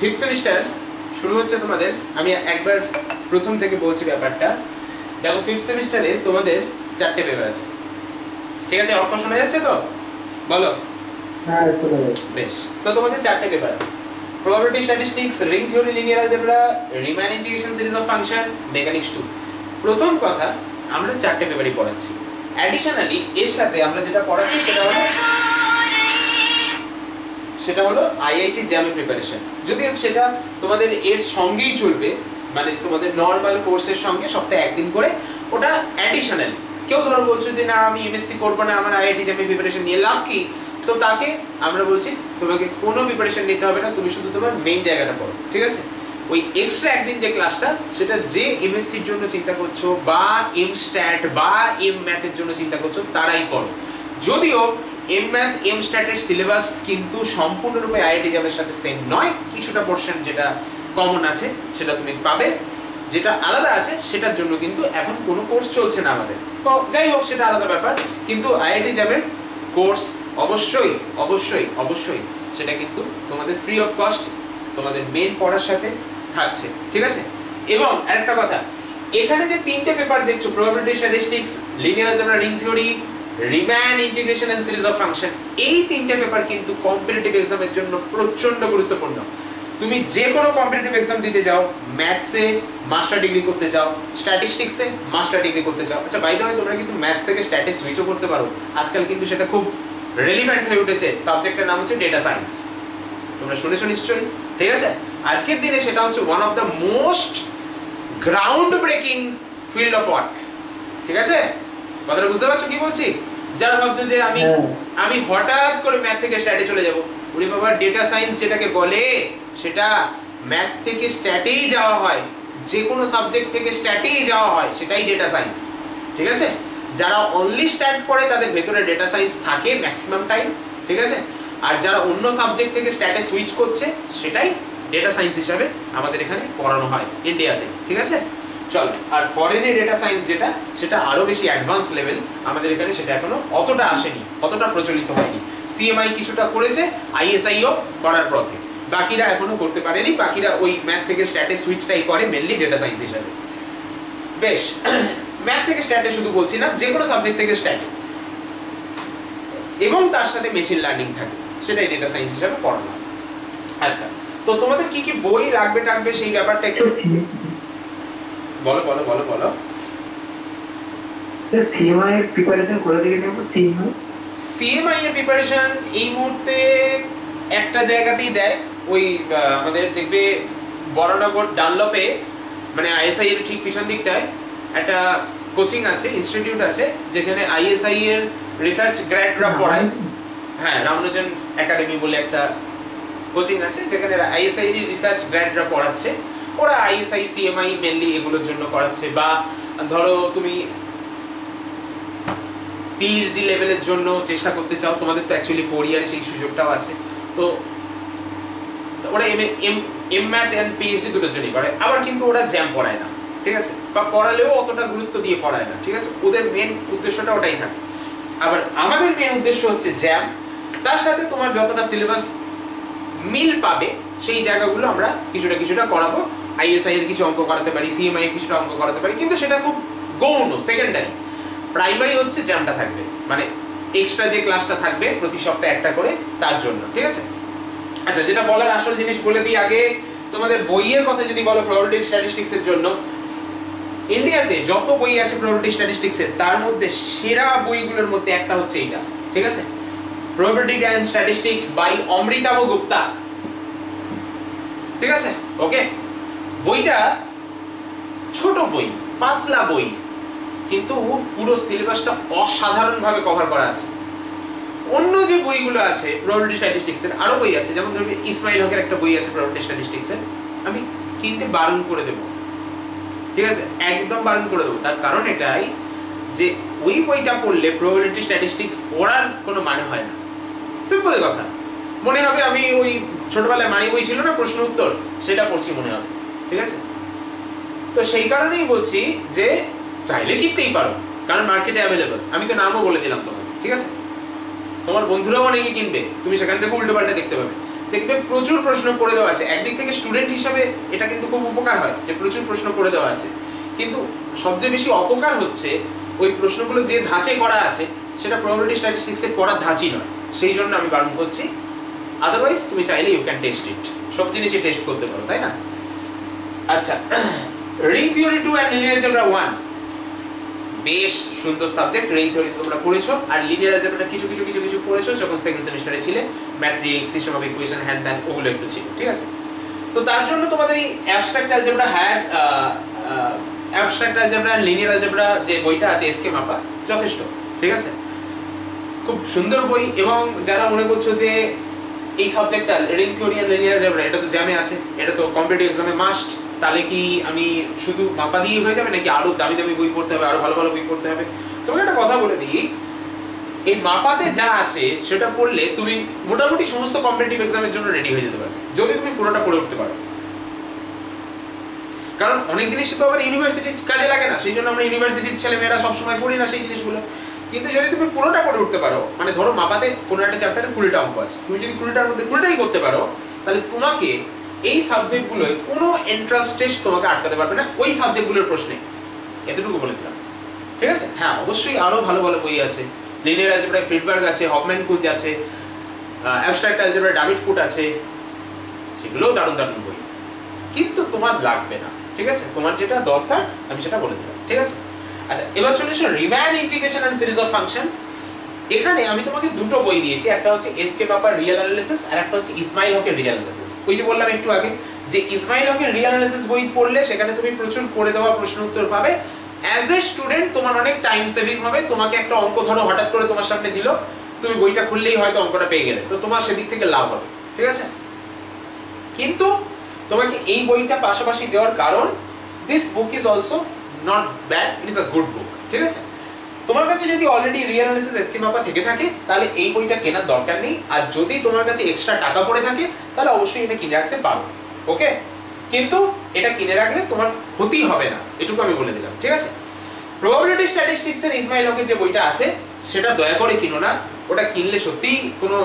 Fifth semester শুরু হচ্ছে তোমাদের। আমি একবার প্রথম থেকে বলছি ব্যাপারটা। দেখো ফিফথ সেমিস্টারে তোমাদের 4টে পেপার আছে, ঠিক আছে? অর্ক শোনা যাচ্ছে তো? বলো। হ্যাঁ শোনা যাচ্ছে। বেশ, তো তোমাদের 4টে পেপার আছে। Probability statistics, ring theory, linear algebra, Riemann integration series of function, mechanics 2। প্রথম কথা, আমরা 4টে পেপারই পড়াচ্ছি। অ্যাডিশনালি এর সাথে আমরা যেটা পড়াচ্ছি সেটা হলো আইআইটি জ্যামের প্রিপারেশন। যদিও সেটা তোমাদের এর সঙ্গেই চলবে, মানে তোমাদের নর্মাল কোর্সের সঙ্গে সপ্তাহে একদিন করে, ওটা অ্যাডিশনালি। কেউ ধরো বলছো যে না আমি এমএসসি করবো না, আমার আইআইটি জ্যামের প্রিপারেশন নিয়ে লাভ কি, তো তাকে আমরা বলছি তোমাকে কোনো প্রিপারেশন নিতে হবে না, তুমি শুধু তোমার মেইন জায়গাটা পড়ো, ঠিক আছে? ওই এক্সট্রা একদিন যে ক্লাসটা, সেটা যে এমএসসির জন্য চিন্তা করছো বা এম স্ট্যাট বা এম ম্যাথের জন্য চিন্তা করছো তারাই করো। যদিও এম ম্যাথ এম স্ট্যাটের সিলেবাস কিন্তু সম্পূর্ণরূপে আইআইটি জ্যামের সাথে সেম নয়, কিছুটা পোর্শন যেটা কমন আছে সেটা তুমি পাবে, যেটা আলাদা আছে সেটার জন্য কিন্তু এখন কোনো কোর্স চলছে না আমাদের। তো যাই হোক, সেটা আলাদা ব্যাপার। কিন্তু আইআইটি জ্যামের কোর্স অবশ্যই অবশ্যই অবশ্যই সেটা কিন্তু তোমাদের ফ্রি অফ কস্ট তোমাদের মেইন পড়ার সাথে থাকছে, ঠিক আছে? এবং আরেকটা কথা, এখানে যে 3টে পেপার দেখছো, probability statistics, linear algebra, ring theory, Riemann integration and series of function, এই 3টে পেপার কিন্তু কম্পিটিটিভ এক্সামের জন্য প্রচন্ড গুরুত্বপূর্ণ। তুমি যে কোনো কম্পিটিটিভ এক্সাম দিতে যাও, ম্যাথসে মাস্টার ডিগ্রি করতে চাও, স্ট্যাটিস্টিক্সে মাস্টার ডিগ্রি করতে চাও, আচ্ছা বাই দ্য ওয়ে তোমরা কিন্তু ম্যাথস থেকে স্ট্যাটিস সুইচও করতে পারো। আজকাল কিন্তু সেটা খুব রেলিভেন্ট হয়ে উঠেছে। সাবজেক্টের নাম হচ্ছে ডেটা সায়েন্স, তোমরা শুনেছো নিশ্চয়ই, ঠিক আছে? আজকের দিনে সেটা হচ্ছে one of the most ground breaking field of work, ঠিক আছে? কথাটা বুঝতে পারছো কি বলছি? যারা ভাবছো যে আমি হঠাৎ করে ম্যাথ থেকে স্ট্যাটে চলে যাব, ওরে বাবা, ডেটা সায়েন্স যেটাকে বলে সেটা ম্যাথ থেকে স্ট্যাটেই যাওয়া হয়, যে কোনো সাবজেক্ট থেকে স্ট্যাটেই যাওয়া হয়, সেটাই ডেটা সায়েন্স, ঠিক আছে? যারা অনলি স্ট্যাট পড়ে তাদের ভেতরে ডেটা সায়েন্স থাকে ম্যাক্সিমাম টাইম, ঠিক আছে? আর যারা অন্য সাবজেক্ট থেকে স্ট্যাটে সুইচ করছে সেটাই ডেটা সায়েন্স হিসাবে আমাদের এখানে পড়ানো হয় ইন্ডিয়াতে, ঠিক আছে? চলো, আর ফরেনে ডেটা সায়েন্স যেটা, সেটা আরো বেশি অ্যাডভান্স লেভেল, আমাদের এখানে সেটা এখনো অতটা আসেনি, অতটা প্রচলিত হয়নি। সিএমআই কিছুটা করেছে, আইএসআইও করার পথে, বাকিরা এখনো করতে পারেনি। বাকিরা ওই ম্যাথ থেকে স্ট্যাটে সুইচটাই করে মেনলি ডেটা সায়েন্স হিসাবে। বেশ, ম্যাথ থেকে স্ট্যাটে শুধু বলছি না, যে কোনো সাবজেক্ট থেকে স্ট্যাটে, এবং তার সাথে মেশিন লার্নিং থাকে, সেটাই ডেটা সায়েন্স হিসাবে পড়ানো। আচ্ছা, তো তোমাদের কি কি বই লাগবে সেই ব্যাপারটা একটু বলো বলো বলো বলো। সিএমআই এর প্রিপারেশন কোথা থেকে নেব? সিএমআই এর প্রিপারেশন এই মুহূর্তে একটা জায়গাতেই দেয়, ওই আমাদের দেখবে বড়নগর ডানলপে, মানে আইএসআই এর ঠিক পিছন দিকটায় একটা কোচিং আছে, ইনস্টিটিউট আছে, যেখানে আইএসআই এর রিসার্চ গ্র্যাডরা পড়ায়। হ্যাঁ, রামনুজন একাডেমি বলে একটা কোচিং আছে, যেখানে আইএসআই এর রিসার্চ গ্র্যাডরা পড়াচ্ছে। ওরা আইএসআই সিএমআই মেনলি এগুলোর জন্য করাচ্ছে। বা ধরো তুমি পিএইচডি লেভেলের জন্য চেষ্টা করতে চাও, তোমাদের তো অ্যাকচুয়ালি 4 ইয়ারে সেই সুযোগটাও আছে, তো ওরা এম ম্যাথ এন্ড পিএইচডি দুটোর জন্যই করে। আবার কিন্তু ওরা জ্যাম পড়ায় না, ঠিক আছে? বা পড়ালেও অতটা গুরুত্ব দিয়ে পড়ায় না, ঠিক আছে? ওদের মেন উদ্দেশ্যটা ওটাই থাকে। আবার আমাদের মেন উদ্দেশ্য হচ্ছে জ্যাম, তার সাথে তোমার যতটা সিলেবাস মিল পাবে সেই জায়গাগুলো আমরা কিছুটা করাবো। আইএসআই এর কিছু অঙ্ক করাতে পারি, সিএমআই এর কিছুটা অঙ্ক করাতে পারি, কিন্তু সেটা খুব গৌণ, সেকেন্ডারি। প্রাইমারি হচ্ছে জ্যামটা থাকবে, মানে এক্সট্রা যে ক্লাসটা থাকবে প্রতি সপ্তাহে একটা করে, তার জন্য, ঠিক আছে? আচ্ছা, যেটা বলার আসল জিনিস বলে দিই আগে, তোমাদের বইয়ের কথা যদি বলো প্রবাবিলিটি স্ট্যাটিস্টিক্স এর জন্য, ইন্ডিয়াতে যত বই আছে প্রবাবিলিটি স্ট্যাটিস্টিক্স এর, তার মধ্যে সেরা বইগুলোর মধ্যে একটা হচ্ছে এইটা, ঠিক আছে? Probability and statistics by Amritava Gupta, ঠিক আছে? ওকে, বইটা ছোট বই, পাতলা বই, কিন্তু পুরো সিলেবাসটা অসাধারণভাবে কভার করা আছে। অন্য যে বইগুলো আছে প্রবাবিলিটি স্ট্যাটিস্টিক্স এর, আরো বই আছে, যেমন ধরবে ইসমাইল হকের একটা বই আছে প্রবাবিলিটি স্ট্যাটিস্টিক্স এর, আমি কিনতে বারণ করে দেব, ঠিক আছে? একদম বারণ করে দেবো। তার কারণ এটাই যে ওই বইটা পড়লে প্রবাবিলিটি স্ট্যাটিস্টিক্স পড়ার কোনো মানে হয় না। সিম্পল কথা, মনে হবে আমি ওই ছোটবেলায় মানি বই ছিল না প্রশ্ন উত্তর, সেটা পড়ছি মনে হবে, ঠিক আছে? তো সেই কারণেই বলছি যে চাইলে কিনতেই পারো, কারণ মার্কেটে অ্যাভেলেবল। আমি তো নামও বলে দিলাম তোমাকে, ঠিক আছে? তোমার বন্ধুরাও অনেকে কিনবে, তুমি সেখান থেকে উল্টো পাল্টা দেখতে পাবে। দেখবে প্রচুর প্রশ্ন করে দেওয়া আছে। একদিক থেকে স্টুডেন্ট হিসাবে এটা কিন্তু খুব উপকার হয় যে প্রচুর প্রশ্ন করে দেওয়া আছে, কিন্তু সবচেয়ে বেশি অপকার হচ্ছে ওই প্রশ্নগুলো যে ধাঁচে করা আছে সেটা প্রবাবিলিটি স্ট্যাটিস্টিক্সের পড়ার ধাঁচই নয়, সেই জন্য আমি বারণ করছি। আদারওয়াইজ তুমি চাইলে ইউ ক্যান টেস্ট ইট, সব জিনিসই টেস্ট করতে পারো, তাই না? আচ্ছা, ring theory 2 and linear algebra 1 বেশ সুন্দর সাবজেক্ট। রিং থিওরি তোমরা পড়েছো, আর লিনিয়ার অ্যালজেব্রা কিছু কিছু কিছু কিছু পড়েছো যখন সেকেন্ড সেমিস্টারে ছিলে, matrix, system of equation, hand than, ওগুলো একটু ছিল, ঠিক আছে? তো তার জন্য তোমাদের এই অ্যাবস্ট্রাক্ট অ্যালজেব্রা অ্যাবস্ট্রাক্ট অ্যালজেব্রা আর লিনিয়ার অ্যালজেব্রা যে বইটা আছে এসকে মাপা, যথেষ্ট, ঠিক আছে? খুব সুন্দর বই। এবং যারা মনে করছো যে এই সাবজেক্টটা রিং থিওরি আর লিনিয়ার অ্যালজেব্রা এটা তো জ্যামে আছে, এটা তো কম্পিটিটিভ এক্সামে মাস্ট, তাহলে কি আমি শুধু মাপা দিয়ে হয়ে যাবে নাকি আরো দামি দামি বই পড়তে হবে, আরো ভালো ভালো বই পড়তে হবে? তোমাকে একটা কথা বলে দিই, এই মাপাতে যা আছে সেটা পড়লে তুমি মোটামুটি সমস্ত কম্পিটিটিভ এক্সামের জন্য রেডি হয়ে যেতে পারবে, যদি তুমি পুরোটা পড়ে উঠতে পারো। কারণ অনেক জিনিস তো আবার ইউনিভার্সিটির কাজে লাগে না, সেই জন্য আমরা ইউনিভার্সিটির ছেলেমেয়েরা সবসময় পড়ি না সেই জিনিসগুলো। কিন্তু যদি তুমি পুরোটা পড়ে উঠতে পারো, মানে ধরো মাপাতে কোনো একটা চ্যাপ্টারে 20টা অঙ্ক আছে, তুমি যদি 20টার মধ্যে 20টাই করতে পারো, তাহলে তোমাকে এই সাবজেক্টগুলোয় কোনো এন্ট্রান্স টেস্ট তোমাকে আটকাতে পারবে না ওই সাবজেক্টগুলোর প্রশ্নে। এতটুকু বলে দিলাম, ঠিক আছে? হ্যাঁ, অবশ্যই আরো ভালো ভালো বই আছে। লিনিয়ার অ্যালজেব্রায় ফ্রিডবার্গ আছে, হফম্যান কুঞ্জ আছে, অ্যাবস্ট্রাক্ট অ্যালজেব্রায় ডেভিড ফুট আছে, সেগুলোও দারুণ দারুণ বই, কিন্তু তোমার লাগবে না, ঠিক আছে? তোমার যেটা দরকার আমি সেটা বলে দিলাম, ঠিক আছে? আচ্ছা, এবার চলে এসো Riemann integration and series of function. এখানে আমি তোমাকে দুটো বই দিয়েছি, একটা হচ্ছে এসকে মাপার রিয়েল অ্যানালিসিস আর একটা হচ্ছে ইসমাইল হকের রিয়েল অ্যানালিসিস। ওই যে বললাম একটু আগে যে ইসমাইল হকের রিয়েল অ্যানালিসিস বই পড়লে সেখানে তুমি প্রচুর করে দেওয়া প্রশ্ন উত্তর পাবে। অ্যাজ এ স্টুডেন্ট তোমার অনেক টাইম সেভিং হবে। তোমাকে একটা অঙ্ক ধরো হঠাৎ করে তোমার সামনে দিল, তুমি বইটা খুললেই হয়তো অঙ্কটা পেয়ে গেলে, তো তোমার সেদিক থেকে লাভ হবে, ঠিক আছে? কিন্তু তোমাকে এই বইটা পাশাপাশি দেওয়ার কারণ, this book is also not bad, it is a good বুক, ঠিক আছে? তোমার কাছে যদি অলরেডি রিয়েল অ্যানালিসিস এসকে মাপা থেকে থাকে তাহলে এই বইটা কেনার দরকার নেই, আর যদি তোমার কাছে এক্সট্রা টাকা পড়ে থাকে তাহলে অবশ্যই এটা কিনে রাখতে পারো, ওকে? কিন্তু এটা কিনে রাখলে তোমার ক্ষতি হবে না, এটুকু আমি বলে দিলাম, ঠিক আছে? প্রবাবিলিটি স্ট্যাটিস্টিক্স এর ইসমাইল হকের যে বইটা আছে সেটা দয়া করে কিনো না, ওটা কিনলে সত্যিই কোনো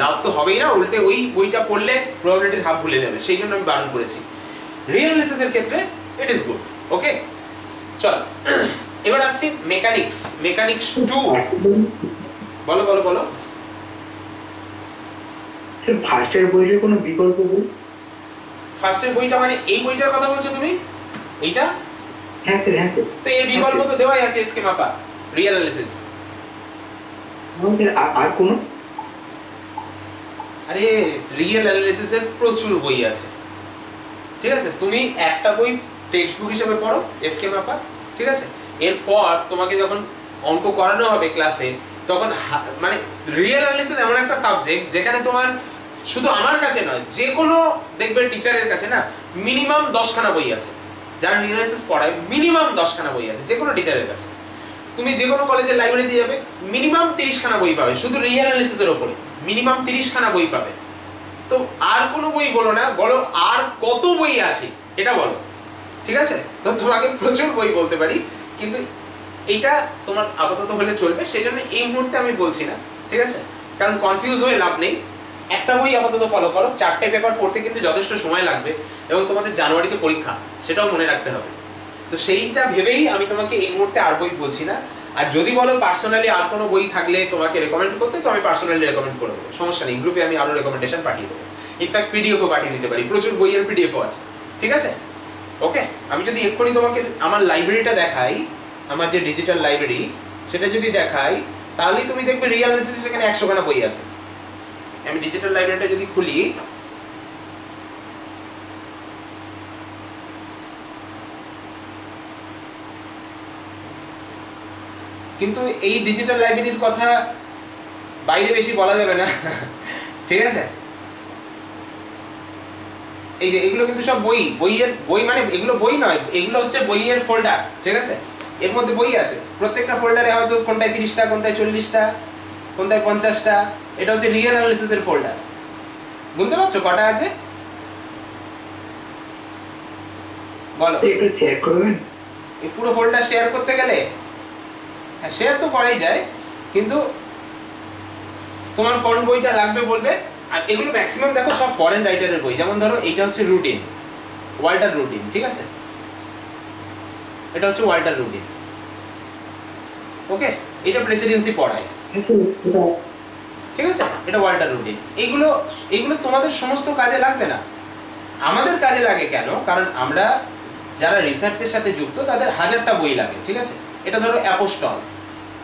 লাভ তো হবেই না, উল্টে ওই বইটা পড়লে প্রবাবিলিটির হাফ ভুলে যাবে, সেই জন্য আমি বারণ করেছি। রিয়েল অ্যানালিসিসের ক্ষেত্রে ইট ইজ গুড, ওকে? চল এবার আসছি মেকানিক্স 2। বলো বলো বলো। স্যার ফার্স্টের বইয়ের কোনো বিকল্প বই? ফার্স্টের বইটা মানে এই বইটার কথা বলছো তুমি? এইটা? হ্যাঁ স্যার, হ্যাঁ স্যার। তো এই বিকল্প তো দেওয়াই আছে এসকে মাপা রিয়েল অ্যানালিসিস। আর কোনো? আরে রিয়েল অ্যানালিসিসের প্রচুর বই আছে, ঠিক আছে? তুমি একটা বই টেক্সট বুক হিসেবে পড়ো এসকে মাপা, ঠিক আছে? এরপর তোমাকে যখন অঙ্ক করানো হবে ক্লাসে তখন মানে রিয়েল অ্যানালিসিস এমন একটা সাবজেক্ট যেখানে তোমার শুধু আমার কাছে নয়, যে কোনো দেখবে টিচারের কাছে না মিনিমাম 10খানা বই আছে, যারা রিয়েল অ্যানালিসিস পড়ায় মিনিমাম 10খানা বই আছে যে কোনো টিচারের কাছে। তুমি যে কোনো কলেজের লাইব্রেরিতে যাবে মিনিমাম 30খানা বই পাবে শুধু রিয়েল অ্যানালিসিসের উপরে, মিনিমাম 30খানা বই পাবে। তো আর কোনো বই বলো না, বলো আর কত বই আছে এটা বলো, ঠিক আছে? তো তোমাকে প্রচুর বই বলতে পারি, কিন্তু এইটা তোমার আপাতত হলে চলবে, সেই জন্য এই মুহূর্তে আমি বলছি না, ঠিক আছে? কারণ কনফিউজ হয়ে লাভ নেই। একটা বই আপাতত ফলো করো, 4টে পেপার পড়তে কিন্তু যথেষ্ট সময় লাগবে এবং তোমাদের জানুয়ারিতে পরীক্ষা, সেটাও মনে রাখতে হবে। তো সেইটা ভেবেই আমি তোমাকে এই মুহূর্তে আর বই বলছি না। আর যদি বলো পার্সোনালি আর কোনো বই থাকলে তোমাকে রেকমেন্ড করতে, তো আমি পার্সোনালি রেকমেন্ড করে দেবো, সমস্যা নেই। গ্রুপে আমি আরো রেকমেন্ডেশন পাঠিয়ে দেবো, ইনফ্যাক্ট পিডিএফও পাঠিয়ে দিতে পারি, প্রচুর বইয়ের পিডিএফও আছে, ঠিক আছে? ওকে, আমি যদি এক্ষুনি তোমাকে আমার লাইব্রেরিটা দেখাই, আমার যে ডিজিটাল লাইব্রেরি সেটা যদি দেখাই, তাহলেই তুমি দেখবে রিয়েল অ্যানালিসিস সেখানে 100খানা বই আছে। আমি ডিজিটাল লাইব্রেরিটা যদি খুলি, কিন্তু এই ডিজিটাল লাইব্রেরির কথা বাইরে বেশি বলা যাবে না, ঠিক আছে? এই যে এগুলো কিন্তু সব বই মানে এগুলো বই নয়, এগুলো হচ্ছে বইয়ের ফোল্ডার, ঠিক আছে? এর মধ্যে বই আছে, প্রত্যেকটা ফোল্ডারে হয়তো কোনটায় 30টা, কোনটায় 40টা, কোনটায় 50টা। এটা হচ্ছে রিয়েল অ্যানালিসিসের ফোল্ডার। বুঝতে পারছো কটা আছে? বলো। একটু শেয়ার করবেন? এই পুরো ফোল্ডার শেয়ার করতে গেলে শেয়ার তো করাই যায়, কিন্তু তোমার কোন বইটা লাগবে বলবে, আর এগুলো ম্যাক্সিমাম দেখো সব ফরেন রাইটারের বই। যেমন ধরো এইটা হচ্ছে রুটিন, ওয়াল্টার রুটিন, ঠিক আছে, এটা হচ্ছে ওয়াল্টার রুটিন, ওকে, এটা প্রেসিডেন্সি পড়ায়, ঠিক আছে, এটা ওয়াল্টার রুটিন। এইগুলো এইগুলো তোমাদের সমস্ত কাজে লাগবে না, আমাদের কাজে লাগে কেন? কারণ আমরা যারা রিসার্চের সাথে যুক্ত তাদের হাজারটা বই লাগে, ঠিক আছে। এটা ধরো অ্যাপোস্টল,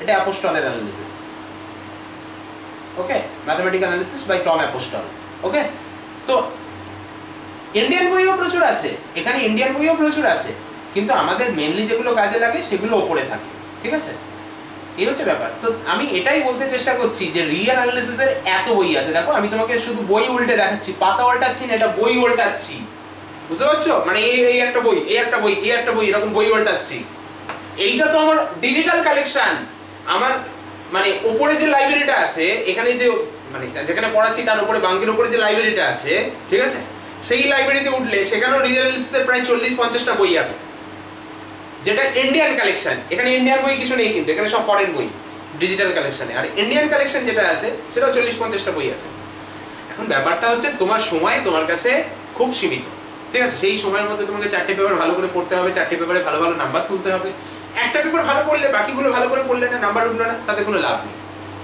এটা অ্যাপোস্টলের analysis, okay, mathematical analysis by Tom Apostol, okay. তো ইন্ডিয়ান বইও প্রচুর আছে, এখানে ইন্ডিয়ান বইও প্রচুর আছে, কিন্তু আমাদের মেনলি যেগুলো কাজে লাগে সেগুলো ওপরে থাকে, ঠিক আছে, এই হচ্ছে ব্যাপার। তো আমি এটাই বলতে চেষ্টা করছি যে রিয়েল অ্যানালিসিসের এত বই আছে। দেখো আমি তোমাকে শুধু বই উল্টে দেখাচ্ছি, পাতা উল্টাচ্ছি না, এটা বই উল্টাচ্ছি, বুঝতে পারছো? মানে এই একটা বই, এই একটা বই, এই একটা বই, এরকম বই উল্টাচ্ছি। এইটা তো আমার ডিজিটাল কালেকশন, আমার মানে উপরে যে লাইব্রেরিটা আছে, এখানে যে মানে যেখানে পড়াচ্ছি তার উপরে বাঙ্কের উপরে যে লাইব্রেরিটা আছে, ঠিক আছে, সেই লাইব্রেরিতে উঠলে সেখানেও রিয়েল অ্যানালিসিসের প্রায় 40-50টা বই আছে, যেটা ইন্ডিয়ান কালেকশন। এখানে ইন্ডিয়ান বই কিছু নেই, কিন্তু এখানে সব ফরেন বই ডিজিটাল কালেকশনে। আর ইন্ডিয়ান কালেকশন যেটা আছে সেটাও 40-50টা বই আছে। এখন ব্যাপারটা হচ্ছে তোমার সময় তোমার কাছে খুব সীমিত, ঠিক আছে, সেই সময়ের মধ্যে তোমাকে 4টে পেপার ভালো করে পড়তে হবে, 4টে পেপারে ভালো ভালো নাম্বার তুলতে হবে। একটা পেপার ভালো পড়লে বাকিগুলো ভালো করে পড়লে না, নাম্বার উঠলো না, তাতে কোনো লাভ নেই।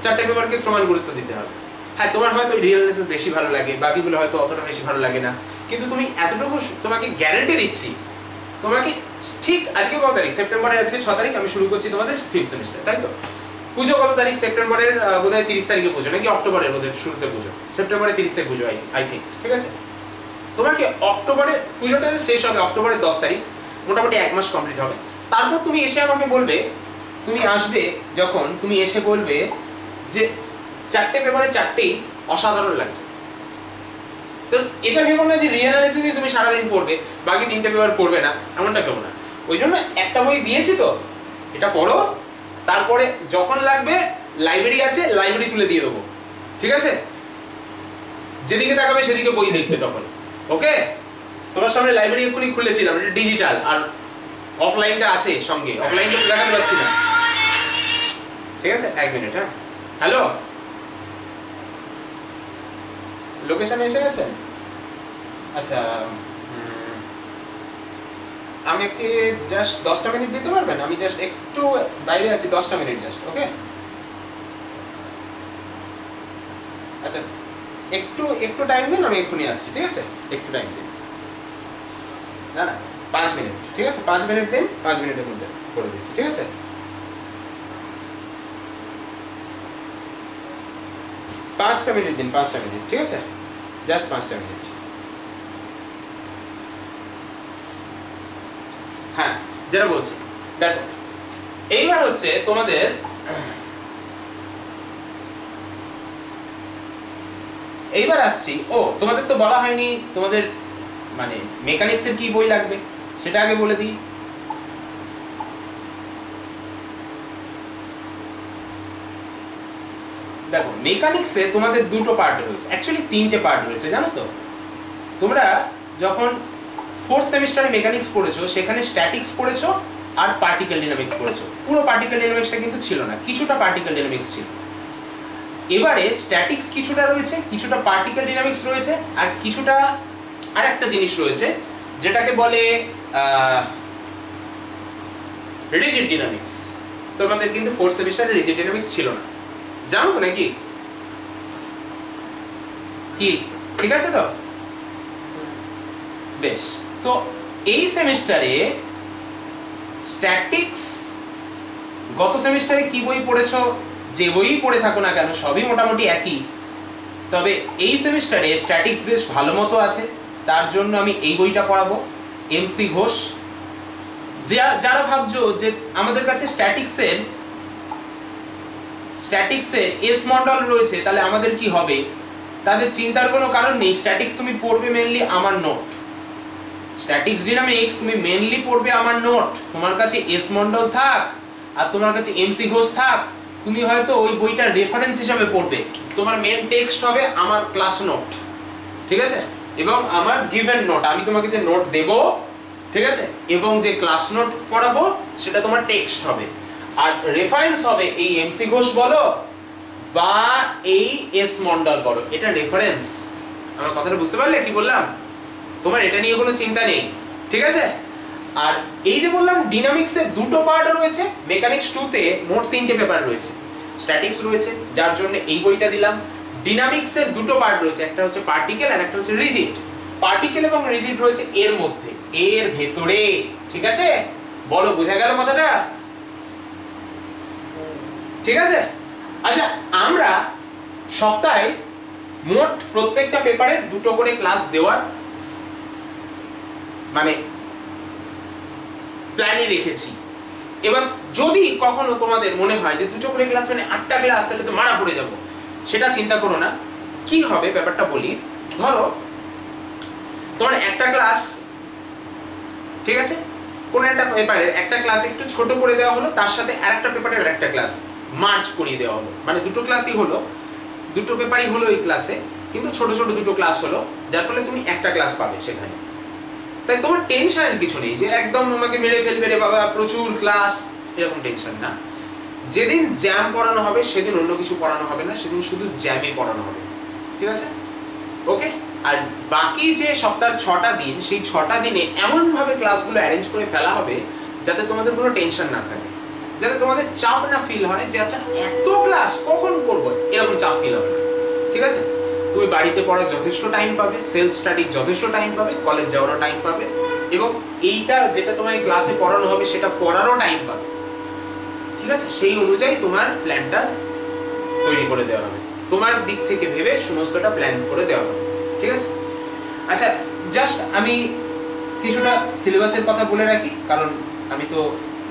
4টে পেপারকে সমান গুরুত্ব দিতে হবে। হ্যাঁ, তোমার হয়তো রিয়েল অ্যানালিসিস বেশি ভালো লাগে, বাকিগুলো হয়তো অতটা বেশি ভালো লাগে না, কিন্তু তুমি এতটুকু তোমাকে গ্যারান্টি দিচ্ছি, তোমাকে ঠিক আজকে কত তারিখ? সেপ্টেম্বরের আজকে 6 তারিখ, আমি শুরু করছি তোমাদের 5th সেমিস্টার, তাই তো? পুজো কত তারিখ? সেপ্টেম্বরের বোধহয় 30 তারিখে পুজো, নাকি অক্টোবরের বোধহয় শুরুতে পুজো, সেপ্টেম্বরের 30 তারিখ পুজো আই থিঙ্ক, ঠিক আছে। তোমাকে অক্টোবরে পুজোটা শেষ হবে, অক্টোবরের 10 তারিখ, মোটামুটি 1 মাস কমপ্লিট হবে। তারপর তুমি এসে আমাকে বলবে, তুমি আসবে যখন, তুমি এসে বলবে যে 4টে পেপারে 4টেই অসাধারণ লাগছে। তো এটা ভেবো না যে রিয়েল অ্যানালিসিসে তুমি সারাদিন পড়বে, বাকি 3টে পেপার পড়বে না, এমনটা ভেবো না। ওই জন্য একটা বই দিয়েছি তো, এটা পড়ো, তারপরে যখন লাগবে লাইব্রেরি আছে, লাইব্রেরি তুলে দিয়ে দেবো, ঠিক আছে, যেদিকে তাকাবে সেদিকে বই দেখবে তখন, ওকে। তোমার সামনে লাইব্রেরি এক্ষুনি খুলেছিলাম, এটা ডিজিটাল, আর অফলাইনটা আছে সঙ্গে, অফলাইনটা দেখাতে পারছি না, ঠিক আছে। 1 মিনিট, হ্যাঁ, হ্যালো, লোকেশনে এসে গেছেন? আচ্ছা, আমাকে জাস্ট 10টা মিনিট দিতে পারবেন? আমি জাস্ট একটু বাইরে আছি, 10টা মিনিট জাস্ট, ওকে। আচ্ছা, একটু টাইম দিন, আমি এক্ষুনি আসছি, ঠিক আছে, একটু টাইম দিন। না 5 মিনিট, ঠিক আছে, 5 মিনিট দিন, 5 মিনিটের মধ্যে করে দিচ্ছি, ঠিক আছে। 5টা মিনিট দিন, 5টা মিনিট, ঠিক আছে, জাস্ট 5টা মিনিট। হ্যাঁ, যেটা বলছি দেখো, এইবার হচ্ছে তোমাদের এইবার আসছি। ও, তোমাদের তো বলা হয়নি তোমাদের মানে মেকানিক্সের কি বই লাগবে, সেটা আগে বলে দিই। দেখো, মেকানিক্সে তোমাদের দুটো পার্ট রয়েছে, অ্যাকচুয়ালি 3টে পার্ট রয়েছে, জানো তো? তোমরা যখন 4th সেমিস্টারে মেকানিক্স পড়েছো, সেখানে স্ট্যাটিক্স পড়েছো আর পার্টিকেল ডাইনামিক্স পড়েছো। পুরো পার্টিকেল ডাইনামিক্সটা কিন্তু ছিল না, কিছুটা পার্টিকেল ডাইনামিক্স ছিল। এবারে স্ট্যাটিক্স কিছুটা রয়েছে, কিছুটা পার্টিকেল ডাইনামিক্স রয়েছে, আর কিছুটা আর একটা জিনিস রয়েছে যেটাকে বলে রিজিড ডাইনামিক্স। তোমাদের কিন্তু 4th সেমিস্টারে রিজিড ডাইনামিক্স ছিল না, জানো তো নাকি? কি ঠিক আছে তো? বেশ, তো এই সেমিস্টারে স্ট্যাটিক্স, গত সেমিস্টারে কি বই পড়েছো, যে বই পড়ে থাকো না কেন, সবই মোটামুটি একই। তবে এই সেমিস্টারে স্ট্যাটিক্স বেশ ভালো মতো আছে, তার জন্য আমি এই বইটা পড়াবো, এমসি ঘোষ। যারা ভাবছো যে আমাদের কাছে স্ট্যাটিক্সের এস মডেল রয়েছে, তাহলে আমাদের কি হবে, তাদের চিন্তার কোনো কারণ নেই। স্ট্যাটিক্স তুমি পড়বে মেনলি আমার নোট, স্ট্যাটিক্স ডাইনামিক্স তুমি মেনলি পড়বে আমার নোট। তোমার কাছে এস মন্ডল থাক আর তোমার কাছে এমসি ঘোষ থাক, তুমি হয়তো ওই বইটার রেফারেন্স হিসাবে পড়বে, তোমার মেন টেক্সট হবে আমার ক্লাস নোট, ঠিক আছে, এবং আমার গিভেন নোট, আমি তোমাকে যে নোট দেব, ঠিক আছে, এবং যে ক্লাস নোট পড়াবো সেটা তোমার টেক্সট হবে। আর রেফারেন্স হবে এই এমসি ঘোষ বলো বা এই এস মন্ডল করো, এটা রেফারেন্স। আমার কথাটা বুঝতে পারলে কি বললাম? তোমার এটা নিয়ে কোনো চিন্তা নেই, ঠিক আছে? আর এই যে বললাম ডিনামিক্সের দুটো পার্ট রয়েছে, মেকানিক্স 2 তে মোট 3টে পেপার রয়েছে, স্ট্যাটিক্স রয়েছে যার জন্য এই বইটা দিলাম। ডিনামিক্সের দুটো পার্ট রয়েছে, একটা হচ্ছে পার্টিকেল আর একটা হচ্ছে রিজিড। পার্টিকেল এবং রিজিড রয়েছে এর মধ্যে, এর ভেতরে, ঠিক আছে? বলো বোঝা গেল কথাটা? ঠিক আছে। আচ্ছা, আমরা সপ্তাহে মোট প্রত্যেকটা পেপারে দুটো করে ক্লাস দেওয়ার মানে প্ল্যানে রেখেছি। এবার যদি কখনো তোমাদের মনে হয় যে দুটো করে ক্লাস মানে 8টা ক্লাস, তাহলে তো মারা পড়ে যাব, সেটা চিন্তা করো না। কি হবে ব্যাপারটা বলি। ধরো তোমার একটা ক্লাস, ঠিক আছে, কোন একটা পেপারের একটা ক্লাস একটু ছোট করে দেওয়া হলো, তার সাথে আরেকটা পেপারের আরেকটা ক্লাস মার্চ করিয়ে দেওয়া হলো, মানে দুটো ক্লাসই হলো, দুটো পেপারই হলো এই ক্লাসে, কিন্তু ছোট ছোট দুটো ক্লাস হলো, যার ফলে তুমি একটা ক্লাস পাবে সেখানে। তাই তোমার টেনশনের কিছু নেই যে একদম আমাকে মেরে ফেলবে রে বাবা প্রচুর ক্লাস, এরকম টেনশন না। যেদিন জ্যাম পড়ানো হবে সেদিন অন্য কিছু পড়ানো হবে না, সেদিন শুধু জ্যামই পড়ানো হবে, ঠিক আছে? ওকে। আর বাকি যে সপ্তাহের 6টা দিন, সেই 6টা দিনে এমনভাবে ক্লাসগুলো অ্যারেঞ্জ করে ফেলা হবে যাতে তোমাদের কোনো টেনশন না থাকে, যাতে তোমাদের চাপ না ফিল হয় যে আচ্ছা এত ক্লাস কখন করবো, এরকম চাপ ফিল হবে না, ঠিক আছে? তুমি বাড়িতে পড়ার যথেষ্ট টাইম পাবে, সেলফ স্টাডির যথেষ্ট টাইম পাবে, কলেজ যাওয়ারও টাইম পাবে, এবং এইটা যেটা তোমার ক্লাসে পড়ানো হবে সেটা পড়ারও টাইম পাবে, ঠিক আছে? সেই অনুযায়ী তোমার প্ল্যানটা তৈরি করে দেওয়া হবে, তোমার দিক থেকে ভেবে সমস্তটা প্ল্যান করে দেওয়া হবে, ঠিক আছে? আচ্ছা, জাস্ট আমি কিছুটা সিলেবাসের কথা বলে রাখি, কারণ আমি তো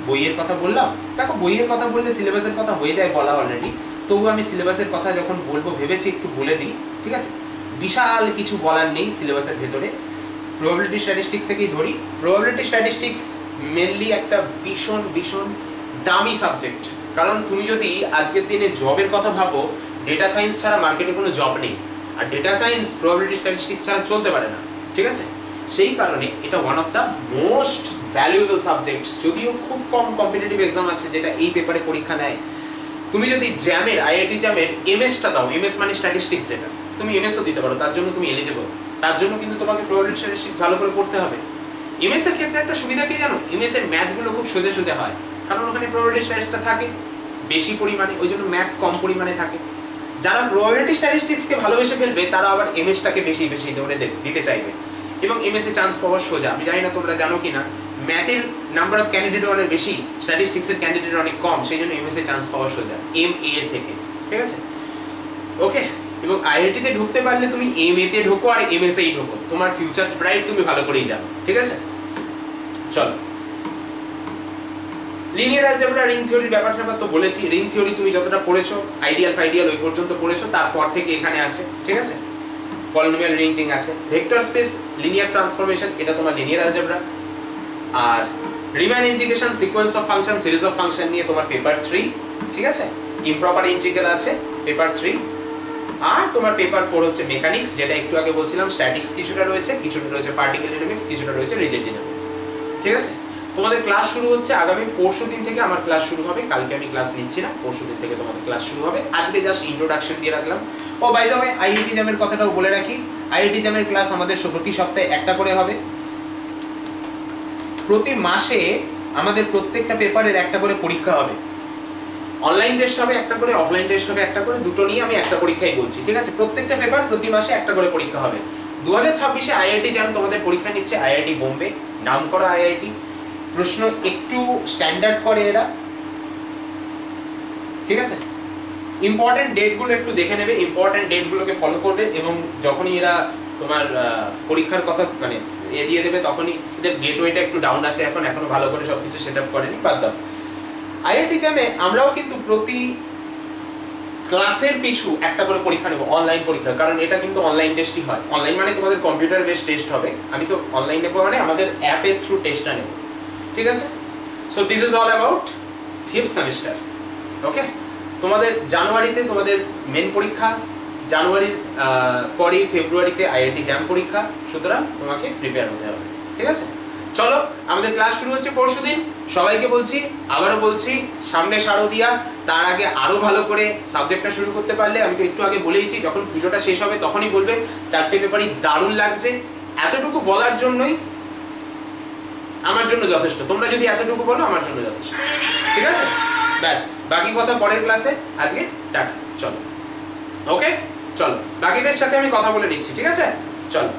বইয়ের কথা বললাম। দেখো, বইয়ের কথা বললে সিলেবাসের কথা হয়ে যায় বলা অলরেডি, তবু আমি সিলেবাসের কথা যখন বলবো ভেবেছি একটু বলে দিই, ঠিক আছে? বিশাল কিছু বলার নেই সিলেবাসের ভেতরে। প্রবাবিলিটি স্ট্যাটিস্টিক্স থেকেই ধরি। প্রবাবিলিটি স্ট্যাটিস্টিক্স মেনলি একটা ভীষণ ভীষণ দামি সাবজেক্ট, কারণ তুমি যদি আজকের দিনে জবের কথা ভাবো, ডেটা সায়েন্স ছাড়া মার্কেটে কোনো জব নেই, আর ডেটা সায়েন্স প্রবাবিলিটি স্ট্যাটিস্টিক্স ছাড়া চলতে পারে না, ঠিক আছে? সেই কারণে এটা one of the most valuable subjects. যদিও খুব কম কম্পিটিটিভ এক্সাম আছে যেটা এই পেপারে পরীক্ষা নেয়। তুমি যদি জ্যামের, আইআইটি জ্যামের এমএসটা দাও, এমএস মানে স্ট্যাটিস্টিক্স, যেটা তুমি এমএসও দিতে পারো, তার জন্য তুমি এলিজিবল। তার জন্য কিন্তু তোমাকে প্রবাবিলিটি স্ট্যাটিস্টিক্স ভালো করে পড়তে হবে। এমএস এর ক্ষেত্রে একটা সুবিধা কি জানো? এমএস এর ম্যাথগুলো খুব সোজা সোজা হয়, কারণ ওখানে প্রবাবিলিটি স্ট্যাটিস্টিক্সটা থাকে বেশি পরিমাণে, ওই জন্য ম্যাথ কম পরিমাণে থাকে। যারা প্রবাবিলিটি স্ট্যাটিস্টিক্সকে ভালোবেসে ফেলবে তারা আবার এমএসটাকে বেশি বেশি দৌড়ে দিতে চাইবে, এবং এমএস এ চান্স পাওয়া সোজা। আমি জানি না তোমরা জানো কিনা, ম্যাথের নাম্বার অফ ক্যান্ডিডেট অনেক বেশি, স্ট্যাটিস্টিক্সের ক্যান্ডিডেট অনেক কম, সেই জন্য এমএস এ চান্স পাওয়া সোজা এমএ এর থেকে, ঠিক আছে? ওকে। এবং আইআইটি তে ঢুকতে পারলে তুমি এমএ তে ঢোকো আর এমএস এই ঢোকো, তোমার ফিউচার ব্রাইট, তুমি ভালো করেই যাবে, ঠিক আছে? চলো, লিনিয়ার অ্যালজেব্রা, রিং থিওরির ব্যাপারটা তো বলেছি। রিং থিওরি তুমি যতটা পড়েছো, আইডিয়াল ফাইডিয়াল ওই পর্যন্ত পড়েছো, তারপর থেকে এখানে আছে, ঠিক আছে? পলিনোমিয়াল রিং টিং আছে, ভেক্টর স্পেস, লিনিয়ার ট্রান্সফরমেশন, এটা তোমার লিনিয়ার অ্যালজেব্রা। আর Riemann integration, sequence of function, series of function নিয়ে তোমার পেপার 3, ঠিক আছে? ইমপ্রপার ইন্টিগ্রাল আছে পেপার 3। আর তোমার পেপার 4 হচ্ছে মেকানিক্স, যেটা একটু আগে বলছিলাম, স্ট্যাটিক্স কিছুটা রয়েছে, কিছুটা রয়েছে পার্টিকেল ডাইনামিক্স, কিছুটা রয়েছে রিজিড ডাইনামিক্স, ঠিক আছে? তোমাদের ক্লাস শুরু হচ্ছে আগামী পরশুদিন থেকে। আমার ক্লাস শুরু হবে, কালকে আমি ক্লাস নিচ্ছি না, পরশুদিন থেকে তোমাদের ক্লাস শুরু হবে। আজকে জাস্ট ইন্ট্রোডাকশন দিয়ে রাখলাম। ও বাই দ্য ওয়ে, আইআইটি জ্যামের কথাটাও বলে রাখি। আইআইটি জ্যামের ক্লাস আমাদের প্রতি সপ্তাহে একটা করে হবে। প্রতি মাসে আমাদের প্রত্যেকটা পেপারের একটা করে পরীক্ষা হবে। অনলাইন টেস্ট হবে একটা করে, অফলাইন টেস্ট হবে একটা করে, দুটো নিয়ে আমি একটা পরীক্ষাই বলছি, ঠিক আছে? প্রত্যেকটা পেপার প্রতি মাসে একটা করে পরীক্ষা হবে। 2026-এ আইআইটি জ্যাম তোমাদের পরীক্ষা নিচ্ছে আইআইটি বোম্বে, নামকরা আইআইটি। প্রশ্ন একটু স্ট্যান্ডার্ড করে এরা, ঠিক আছে? ইম্পর্টেন্ট ডেটগুলো একটু দেখে নেবে, ইম্পর্টেন্ট ডেটগুলোকে ফলো করবে, এবং যখনই এরা তোমার পরীক্ষার কথা মানে দিয়ে দেবে, তখনই এদের গেটওয়েটা একটু ডাউন আছে, এখনো ভালো করে সবকিছু সেট আপ করেনি, বাদ দাও। আইআইটি জ্যামে আমরাও কিন্তু প্রতি ক্লাসের পিছু একটা করে পরীক্ষা নেব, অনলাইন পরীক্ষা, কারণ এটা কিন্তু অনলাইন টেস্টই হয়। অনলাইন মানে তোমাদের কম্পিউটার বেসড টেস্ট হবে, আমি তো অনলাইন নেবো মানে আমাদের অ্যাপের থ্রু টেস্টটা নেব, ঠিক আছে? So this is all about 5th semester. Okay, তোমাদের জানুয়ারিতে তোমাদের মেন পরীক্ষা, জানুয়ারির পরেই ফেব্রুয়ারিতে আইআইটি জ্যাম পরীক্ষা, সুতরাং তোমাকে প্রিপেয়ার হতে হবে, ঠিক আছে? চলো আমাদের ক্লাস শুরু হচ্ছে পরশুদিন। সবাইকে বলছি, আবারও বলছি, সামনে শারদিয়া, তার আগে আরো ভালো করে সাবজেক্টটা শুরু করতে পারলে। আমি তো একটু আগে বলেইছি, যখন পুজোটা শেষ হবে তখনই বলবে 4টে পেপারই দারুণ লাগছে। এতটুকু বলার জন্যই আমার জন্য যথেষ্ট। তোমরা যদি এতটুকু বলো আমার জন্য যথেষ্ট, ঠিক আছে? ব্যাস, বাকি কথা পরের ক্লাসে। আজকে টাটা, চলো। ওকে, চলো বাকিদের সাথে আমি কথা বলে নিচ্ছি, ঠিক আছে? চলো।